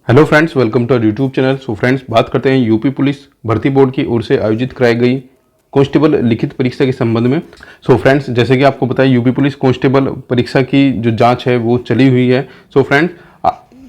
Hello friends, welcome to our YouTube channel. So friends, बात करते हैं यूपी पुलिस भर्ती बोर्ड की ओर से आयोजित कराई गई कांस्टेबल लिखित परीक्षा के संबंध में। सो फ्रेंड्स, जैसे कि आपको पता है यूपी पुलिस कांस्टेबल परीक्षा की जो जांच है वो चली हुई है। सो फ्रेंड्स,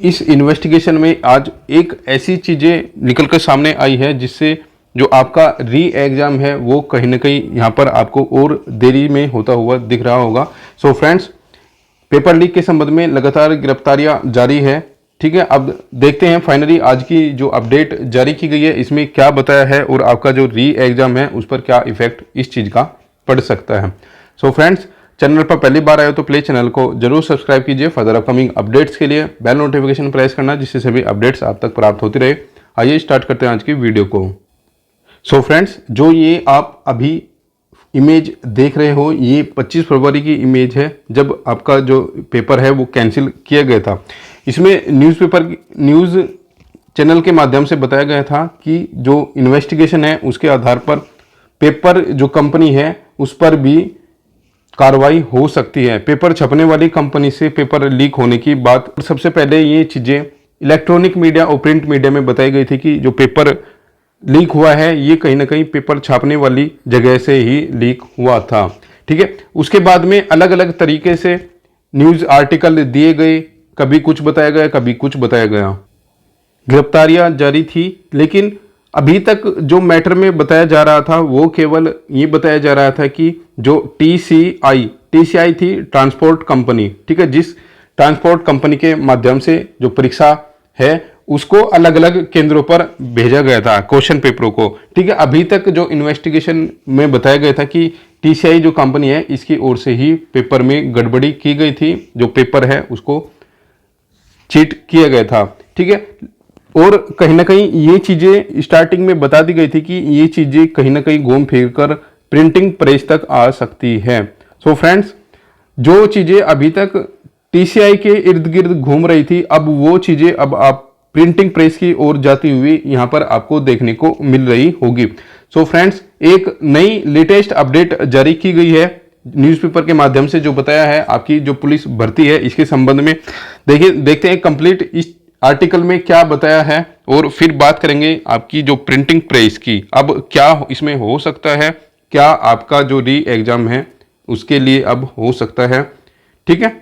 इस इन्वेस्टिगेशन में आज एक ऐसी चीज़ें निकल कर सामने आई है जिससे जो आपका री एग्ज़ाम है वो कहीं ना कहीं यहाँ पर आपको और देरी में होता हुआ दिख रहा होगा। सो फ्रेंड्स, पेपर लीक के संबंध में लगातार गिरफ्तारियां जारी है। ठीक है, अब देखते हैं फाइनली आज की जो अपडेट जारी की गई है इसमें क्या बताया है और आपका जो री एग्जाम है उस पर क्या इफेक्ट इस चीज़ का पड़ सकता है। सो फ्रेंड्स, चैनल पर पहली बार आए हो तो प्लीज चैनल को जरूर सब्सक्राइब कीजिए। फर्दर अपकमिंग अपडेट्स के लिए बेल नोटिफिकेशन प्रेस करना जिससे सभी अपडेट्स आप तक प्राप्त होती रहे। आइए स्टार्ट करते हैं आज की वीडियो को। सो फ्रेंड्स, जो ये आप अभी इमेज देख रहे हो ये 25 फरवरी की इमेज है जब आपका जो पेपर है वो कैंसिल किया गया था। इसमें न्यूज़ चैनल के माध्यम से बताया गया था कि जो इन्वेस्टिगेशन है उसके आधार पर पेपर जो कंपनी है उस पर भी कार्रवाई हो सकती है। पेपर छपने वाली कंपनी से पेपर लीक होने की बात सबसे पहले ये चीज़ें इलेक्ट्रॉनिक मीडिया और प्रिंट मीडिया में बताई गई थी कि जो पेपर लीक हुआ है ये कहीं ना कहीं पेपर छापने वाली जगह से ही लीक हुआ था। ठीक है, उसके बाद में अलग अलग तरीके से न्यूज़ आर्टिकल दिए गए, कभी कुछ बताया गया कभी कुछ बताया गया। गिरफ्तारियां जारी थी, लेकिन अभी तक जो मैटर में बताया जा रहा था वो केवल ये बताया जा रहा था कि जो टीसीआई थी ट्रांसपोर्ट कंपनी, ठीक है, जिस ट्रांसपोर्ट कंपनी के माध्यम से जो परीक्षा है उसको अलग अलग केंद्रों पर भेजा गया था क्वेश्चन पेपरों को। ठीक है, अभी तक जो इन्वेस्टिगेशन में बताया गया था कि टीसीआई जो कंपनी है इसकी ओर से ही पेपर में गड़बड़ी की गई थी, जो पेपर है उसको चीट किया गया था। ठीक है, और कहीं ना कहीं ये चीजें स्टार्टिंग में बता दी गई थी कि ये चीजें कहीं ना कहीं घूम फिर कर प्रिंटिंग प्रेस तक आ सकती है। सो फ्रेंड्स, जो चीजें अभी तक टीसीआई के इर्द गिर्द घूम रही थी अब वो चीजें अब आप प्रिंटिंग प्रेस की ओर जाती हुई यहां पर आपको देखने को मिल रही होगी। सो फ्रेंड्स, एक नई लेटेस्ट अपडेट जारी की गई है न्यूज़पेपर के माध्यम से जो बताया है आपकी जो पुलिस भर्ती है इसके संबंध में। देखिए, देखते हैं कंप्लीट इस आर्टिकल में क्या बताया है और फिर बात करेंगे आपकी जो प्रिंटिंग प्रेस की अब क्या इसमें हो सकता है, क्या आपका जो री एग्जाम है उसके लिए अब हो सकता है। ठीक है,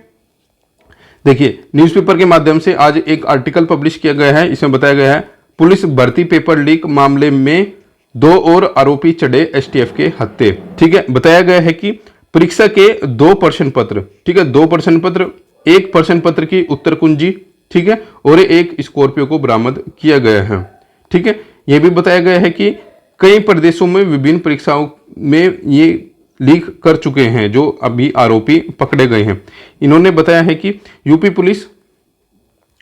देखिए न्यूज़पेपर के माध्यम से आज एक आर्टिकल पब्लिश किया गया है। इसमें बताया गया है पुलिस भर्ती पेपर लीक मामले में 2 और आरोपी चढ़े एसटीएफ के हत्थे। ठीक है, बताया गया है कि परीक्षा के 2 प्रश्न पत्र, ठीक है, 2 प्रश्न पत्र, 1 प्रश्न पत्र की उत्तर कुंजी, ठीक है, और 1 स्कॉर्पियो को बरामद किया गया है। ठीक है, यह भी बताया गया है कि कई प्रदेशों में विभिन्न परीक्षाओं में ये लीक कर चुके हैं जो अभी आरोपी पकड़े गए हैं। इन्होंने बताया है कि यूपी पुलिस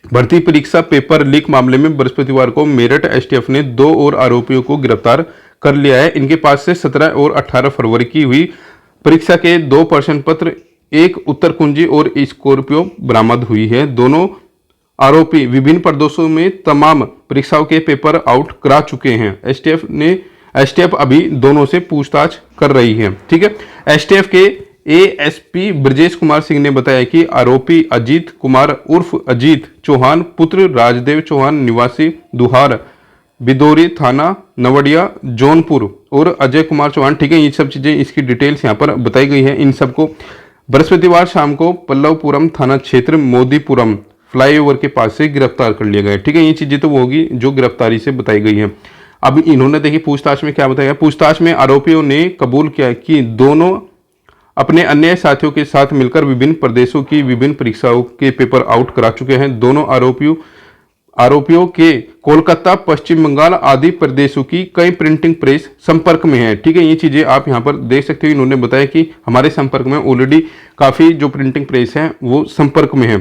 भर्ती परीक्षा पेपर लीक मामले में बृहस्पतिवार को मेरठ एसटीएफ ने 2 और आरोपियों को गिरफ्तार कर लिया है। इनके पास से 17 और 18 फरवरी की हुई परीक्षा के 2 प्रश्न पत्र, 1 उत्तर कुंजी और स्कॉर्पियो बरामद हुई है। दोनों आरोपी विभिन्न प्रदेशों में तमाम परीक्षाओं के पेपर आउट करा चुके हैं। एसटीएफ अभी दोनों से पूछताछ कर रही है। ठीक है, एसटीएफ के एएसपी ब्रजेश कुमार सिंह ने बताया कि आरोपी अजीत कुमार उर्फ अजीत चौहान पुत्र राजदेव चौहान निवासी दुहार बिदौरी थाना नवड़िया जौनपुर और अजय कुमार चौहान, ठीक है, ये सब चीजें इसकी डिटेल्स यहाँ पर बताई गई है। इन सबको बृहस्पतिवार शाम को पल्लवपुरम थाना क्षेत्र मोदीपुरम फ्लाईओवर के पास से गिरफ्तार कर लिया गया। ठीक है, ये चीजें तो वो होगी जो गिरफ्तारी से बताई गई है। अब इन्होंने देखिए पूछताछ में क्या बताया। पूछताछ में आरोपियों ने कबूल किया कि दोनों अपने अन्य साथियों के साथ मिलकर विभिन्न प्रदेशों की विभिन्न परीक्षाओं के पेपर आउट करा चुके हैं। दोनों आरोपियों के कोलकाता, पश्चिम बंगाल आदि प्रदेशों की कई प्रिंटिंग प्रेस संपर्क में है। ठीक है, ये चीजें आप यहाँ पर देख सकते हो। इन्होंने बताया कि हमारे संपर्क में ऑलरेडी काफी जो प्रिंटिंग प्रेस है वो संपर्क में है।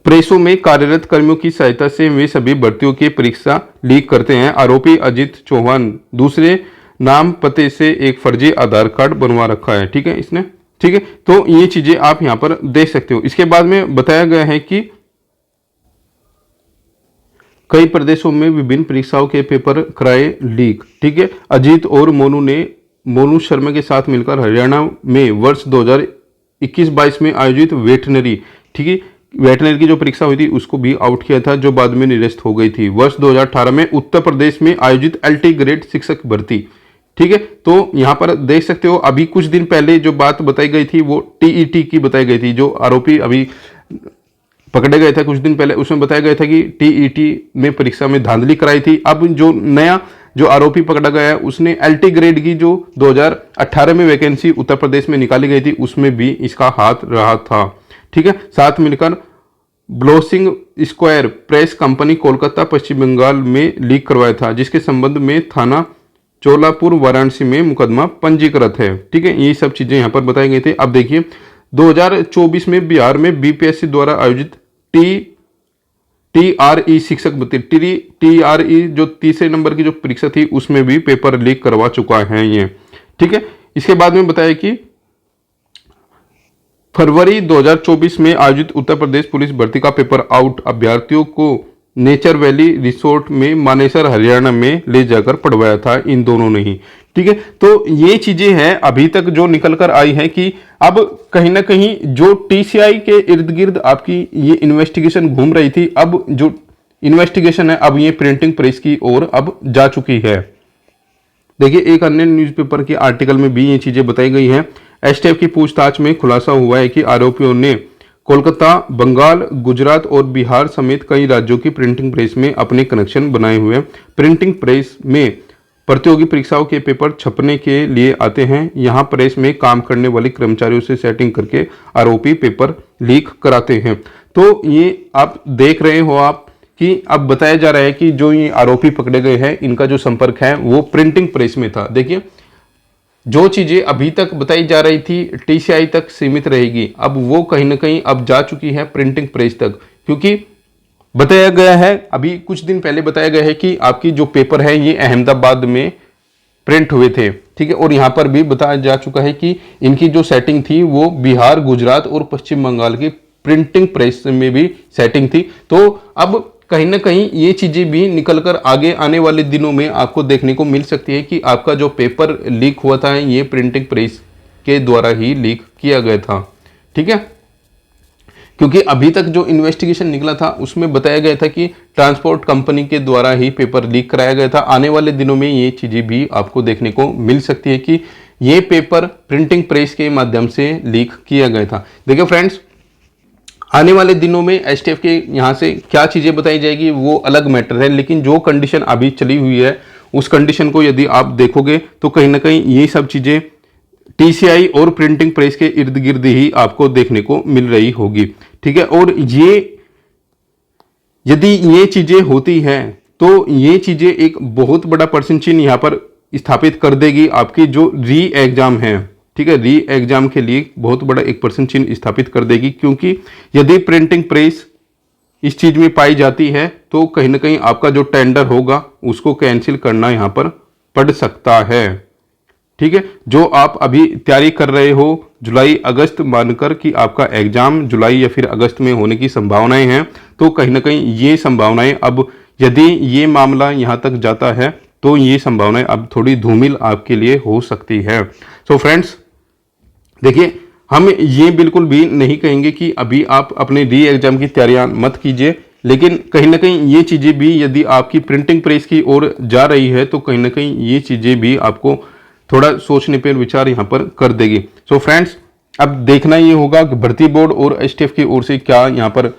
प्रेसों में कार्यरत कर्मियों की सहायता से वे सभी भर्तियों की परीक्षा लीक करते हैं। आरोपी अजीत चौहान दूसरे नाम पते से एक फर्जी आधार कार्ड बनवा रखा है, ठीक है, इसने। ठीक है, तो ये चीजें आप यहां पर देख सकते हो। इसके बाद में बताया गया है कि कई प्रदेशों में विभिन्न परीक्षाओं के पेपर कराए लीक। ठीक है, अजीत और मोनू शर्मा के साथ मिलकर हरियाणा में वर्ष 2021-22 में आयोजित वेटनरी, ठीक है, वेटनरी की जो परीक्षा हुई थी उसको भी आउट किया था, जो बाद में निरस्त हो गई थी। वर्ष 2018 में उत्तर प्रदेश में आयोजित LT ग्रेड शिक्षक भर्ती, ठीक है। तो यहाँ पर देख सकते हो अभी कुछ दिन पहले जो बात बताई गई थी वो TET की बताई गई थी। जो आरोपी अभी पकड़े गए थे कुछ दिन पहले, उसमें बताया गया था कि TET में परीक्षा में धांधली कराई थी। अब जो नया जो आरोपी पकड़ा गया है उसने LT ग्रेड की जो 2018 में वैकेंसी उत्तर प्रदेश में निकाली गई थी उसमें भी इसका हाथ रहा था, ठीक है। साथ मिलकर ब्लोसिंग स्क्वायर प्रेस कंपनी कोलकाता पश्चिम बंगाल में लीक करवाया था, जिसके संबंध में थाना चोलापुर वाराणसी में मुकदमा पंजीकृत है, ठीक है। ये सब चीजें यहाँ पर बताई गई थी। अब देखिए 2024 में बिहार में BPSC द्वारा आयोजित TRE शिक्षक भर्ती TRE जो तीसरे नंबर की जो परीक्षा थी उसमें भी पेपर लीक करवा चुका है ये, ठीक है। इसके बाद में बताया कि फरवरी 2024 में आयोजित उत्तर प्रदेश पुलिस भर्ती का पेपर आउट अभ्यर्थियों को नेचर वैली रिसोर्ट में मानेसर हरियाणा में ले जाकर पढ़वाया था इन दोनों ने ही, ठीक है। तो ये चीजें हैं अभी तक जो निकल कर आई हैं कि अब कहीं ना कहीं जो TCI के इर्द गिर्द आपकी ये इन्वेस्टिगेशन घूम रही थी, अब जो इन्वेस्टिगेशन है अब ये प्रिंटिंग प्रेस की ओर अब जा चुकी है। देखिए एक अन्य न्यूज़पेपर के आर्टिकल में भी ये चीजें बताई गई हैं। STF की पूछताछ में खुलासा हुआ है कि आरोपियों ने कोलकाता, बंगाल, गुजरात और बिहार समेत कई राज्यों की प्रिंटिंग प्रेस में अपने कनेक्शन बनाए हुए हैं। प्रिंटिंग प्रेस में प्रतियोगी परीक्षाओं के पेपर छपने के लिए आते हैं। यहाँ प्रेस में काम करने वाले कर्मचारियों से सेटिंग करके आरोपी पेपर लीक कराते हैं। तो ये आप देख रहे हो आप कि अब बताया जा रहा है कि जो ये आरोपी पकड़े गए हैं इनका जो संपर्क है वो प्रिंटिंग प्रेस में था। देखिए जो चीजें अभी तक बताई जा रही थी TCI तक सीमित रहेगी, अब वो कहीं ना कहीं अब जा चुकी है प्रिंटिंग प्रेस तक, क्योंकि बताया गया है अभी कुछ दिन पहले बताया गया है कि आपकी जो पेपर है ये अहमदाबाद में प्रिंट हुए थे, ठीक है। और यहाँ पर भी बताया जा चुका है कि इनकी जो सेटिंग थी वो बिहार, गुजरात और पश्चिम बंगाल की प्रिंटिंग प्रेस में भी सेटिंग थी। तो अब कहीं ना कहीं ये चीजें भी निकलकर आगे आने वाले दिनों में आपको देखने को मिल सकती है कि आपका जो पेपर लीक हुआ था ये प्रिंटिंग प्रेस के द्वारा ही लीक किया गया था, ठीक है। क्योंकि अभी तक जो इन्वेस्टिगेशन निकला था उसमें बताया गया था कि ट्रांसपोर्ट कंपनी के द्वारा ही पेपर लीक कराया गया था। आने वाले दिनों में ये चीजें भी आपको देखने को मिल सकती है कि ये पेपर प्रिंटिंग प्रेस के माध्यम से लीक किया गया था। देखिए फ्रेंड्स आने वाले दिनों में STF के यहाँ से क्या चीजें बताई जाएगी वो अलग मैटर है, लेकिन जो कंडीशन अभी चली हुई है उस कंडीशन को यदि आप देखोगे तो कहीं ना कहीं ये सब चीजें TCI और प्रिंटिंग प्रेस के इर्द गिर्द ही आपको देखने को मिल रही होगी, ठीक है। और ये यदि ये चीजें होती हैं तो ये चीजें एक बहुत बड़ा परसेंट चिन्ह यहाँ पर स्थापित कर देगी आपकी जो री एग्जाम है, ठीक है। री एग्जाम के लिए बहुत बड़ा एक परसेंट चिन्ह स्थापित कर देगी, क्योंकि यदि प्रिंटिंग प्रेस इस चीज में पाई जाती है तो कहीं ना कहीं आपका जो टेंडर होगा उसको कैंसिल करना यहाँ पर पड़ सकता है, ठीक है। जो आप अभी तैयारी कर रहे हो जुलाई अगस्त मानकर कि आपका एग्जाम जुलाई या फिर अगस्त में होने की संभावनाएं हैं, तो कहीं ना कहीं ये संभावनाएं अब यदि ये मामला यहाँ तक जाता है तो ये संभावनाएं अब थोड़ी धूमिल आपके लिए हो सकती है। सो फ्रेंड्स देखिए हम ये बिल्कुल भी नहीं कहेंगे कि अभी आप अपने री एग्जाम की तैयारियां मत कीजिए, लेकिन कहीं ना कहीं ये चीज़ें भी यदि आपकी प्रिंटिंग प्रेस की ओर जा रही है तो कहीं ना कहीं ये चीज़ें भी आपको थोड़ा सोचने पर विचार यहाँ पर कर देगी। सो फ्रेंड्स अब देखना ये होगा कि भर्ती बोर्ड और STF की ओर से क्या यहाँ पर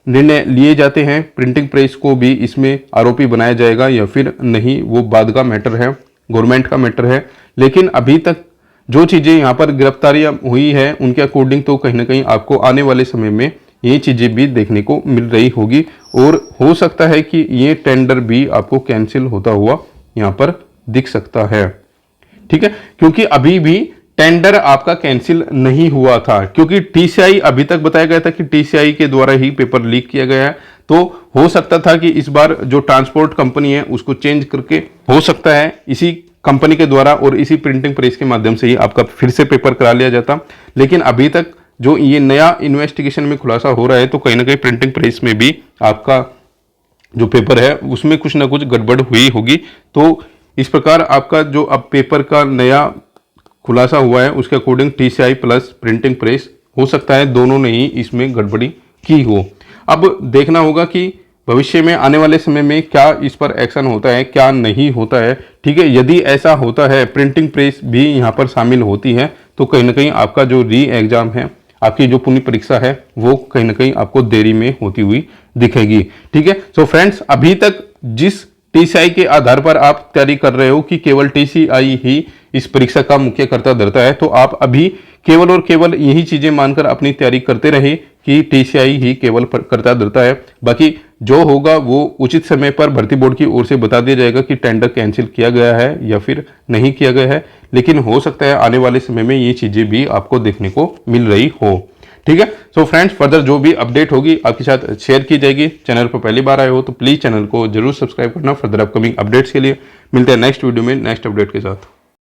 निर्णय लिए जाते हैं, प्रिंटिंग प्रेस को भी इसमें आरोपी बनाया जाएगा या फिर नहीं, वो बाद का मैटर है, गवर्नमेंट का मैटर है। लेकिन अभी तक जो चीज़ें यहाँ पर गिरफ्तारियां हुई है उनके अकॉर्डिंग तो कहीं ना कहीं आपको आने वाले समय में ये चीज़ें भी देखने को मिल रही होगी और हो सकता है कि ये टेंडर भी आपको कैंसिल होता हुआ यहाँ पर दिख सकता है, ठीक है। क्योंकि अभी भी टेंडर आपका कैंसिल नहीं हुआ था, क्योंकि TCI अभी तक बताया गया था कि TCI के द्वारा ही पेपर लीक किया गया है। तो हो सकता था कि इस बार जो ट्रांसपोर्ट कंपनी है उसको चेंज करके हो सकता है इसी कंपनी के द्वारा और इसी प्रिंटिंग प्रेस के माध्यम से ही आपका फिर से पेपर करा लिया जाता। लेकिन अभी तक जो ये नया इन्वेस्टिगेशन में खुलासा हो रहा है तो कहीं ना कहीं प्रिंटिंग प्रेस में भी आपका जो पेपर है उसमें कुछ ना कुछ गड़बड़ हुई होगी। तो इस प्रकार आपका जो अब पेपर का नया खुलासा हुआ है उसके according TCI plus printing press हो सकता है दोनों ने ही इसमें गड़बड़ी की हो। अब देखना होगा कि भविष्य में आने वाले समय में क्या इस पर एक्शन होता है, क्या नहीं होता है। ठीक है, यदि ऐसा होता है, प्रिंटिंग प्रेस भी यहाँ पर शामिल होती है, तो कहीं ना कहीं आपका जो री एग्जाम है, आपकी जो पुनः परीक्षा है, वो कहीं ना कहीं आपको देरी में होती हुई दिखेगी। ठीक है, सो फ्रेंड्स, अभी तक जिस टीसीआई के आधार पर आप तैयारी कर रहे हो कि केवल टीसीआई ही इस परीक्षा का मुख्य कर्ता धरता है, तो आप अभी केवल और केवल यही चीजें मानकर अपनी तैयारी करते रहे कि टीसीआई ही केवल कर्ता धरता है। बाकी जो होगा वो उचित समय पर भर्ती बोर्ड की ओर से बता दिया जाएगा कि टेंडर कैंसिल किया गया है या फिर नहीं किया गया है। लेकिन हो सकता है आने वाले समय में ये चीजें भी आपको देखने को मिल रही हो। ठीक है, सो फ्रेंड्स, फर्दर जो भी अपडेट होगी आपके साथ शेयर की जाएगी। चैनल पर पहली बार आए हो तो प्लीज चैनल को जरूर सब्सक्राइब करना फर्दर अपकमिंग अपडेट्स के लिए। मिलते हैं नेक्स्ट वीडियो में नेक्स्ट अपडेट के साथ।